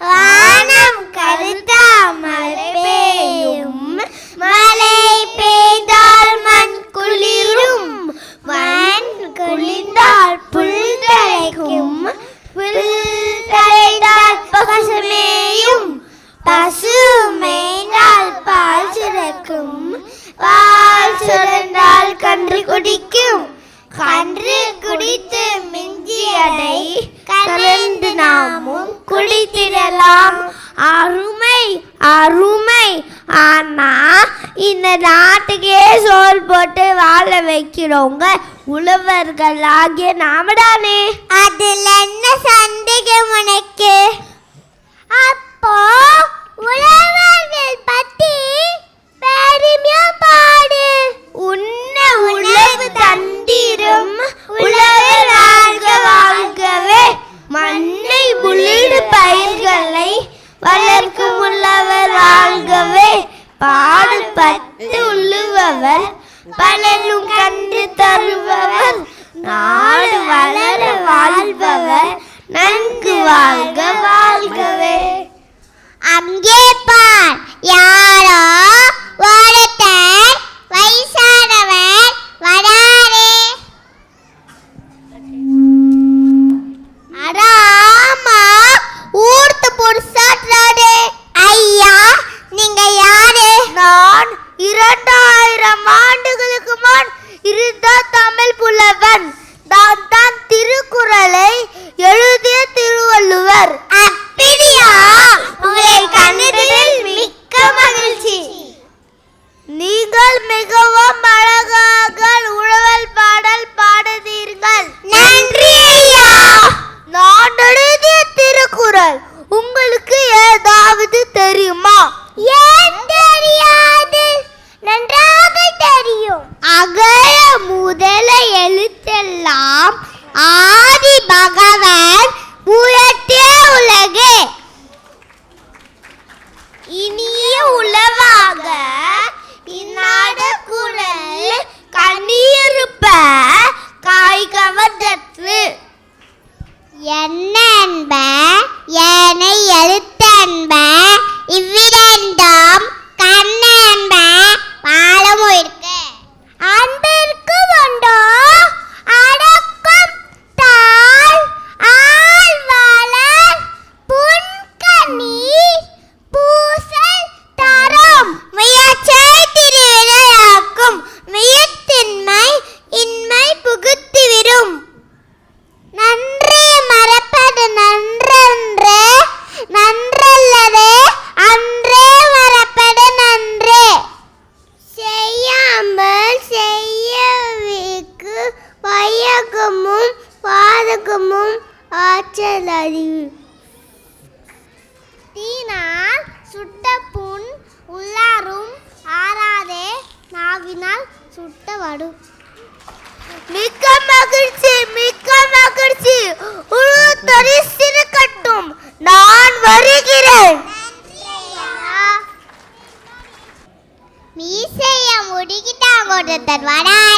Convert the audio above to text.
வானம் கருத்தா மழை பெய்யும், மழை பெய்தால் மண் குளிரும், மண் குளிர்ந்தால் புல் தழைக்கும், புல் தழைத்தால் பசு மேயும், பசு மேய்ந்தால் பால் சுரக்கும், பால் சுரந்தால் கன்று குடிக்கும், கன்று குடித்து மிஞ்சியதை கலந்து நாமும் குடித்திடலாம். அருமை அருமை. ஆனா இந்த நாட்டுக்கே சோறு போட்டு வாழ வைக்கிறவங்க உழவர்கள் ஆகிய நாமதானே. அதுல என்ன சந்தேகம் உனக்கு? அப்போ உழவர்கள் பத்தி பெருமையா பாடு. உன்ன உழவு தந்திரும் உழவர் வாழ்க வாழ்கவே, மண்ணை உள்ளிடு பயிர்களை வளர்க்கும் உழவர் வாழ்கவே, பாடுபட்டு உள்ளுபவர் பலனும் கண்டு தருபவர், நாடு வளர வாழ்பவர் நன்கு வாழ்க வாழ்கவே. அங்கே பார், யாரோ ஒருத்தர் வயசானவர் வராரே. அடாமா ஊர்த்து புடிச்சாட்றாரே. ஐயா, நீங்க யாரு? நான் 2000 ஆண்டுகளுக்கு முன் இருந்த தமிழ் புலவன். நான் தான் திருக்குறளை எழுதிய திருவள்ளுவர். அப்படியா? உங்களை கண்டதில் மிக்க மகிழ்ச்சி. நீங்கள் மிகவும் அழகாக உழவல் பாடல் பாடுதீர்கள். நன்றி ஐயா. நான் எழுதிய திருக்குறள் உங்களுக்கு ஏதாவது தெரியுமா? ஏன் தெரியாது? நன்றாக தெரியும். அகர முதல எழுத்தெல்லாம் ஆதி பகவான் உயர்த்திய உலகே. இனிய உளவாக இந்நாடு குரல் கண்ணீருப்ப காய் கவர்ந்தற்று. என்ன என்ப ஏனை எழுத்தன்ப இவ்விரண்டும் கண்ண என்ப பாலமும் இருக்கு. அன்பிற்கு உண்டோ அடக்கும் தாழ் ஆழ்வாளர் புன்கனி பூசல் தரும் முயற்சை திருவினையாக்கும் முயற்சின்மை இன்மை புகுத்திவிடும். நன்றே மறப்பது நன்றன்று நன்றல்லது அன்றே மறப்பது நன்றே. செய்யாமல் செய்யவிக்கு வையகமும் பாதகமும் ஆற்றல் அறிவு. தீனால் சுட்ட புண் உள்ளாரும் ஆறாதே, நாவினால் சுட்ட வடு. மிக்க மகிழ்ச்சி மிக்க மகிழ்ச்சி. கட்டும் நான் வருகிறேன். மீசைய முடிக்கிட்டாங்க ஒருத்தர் வராரு.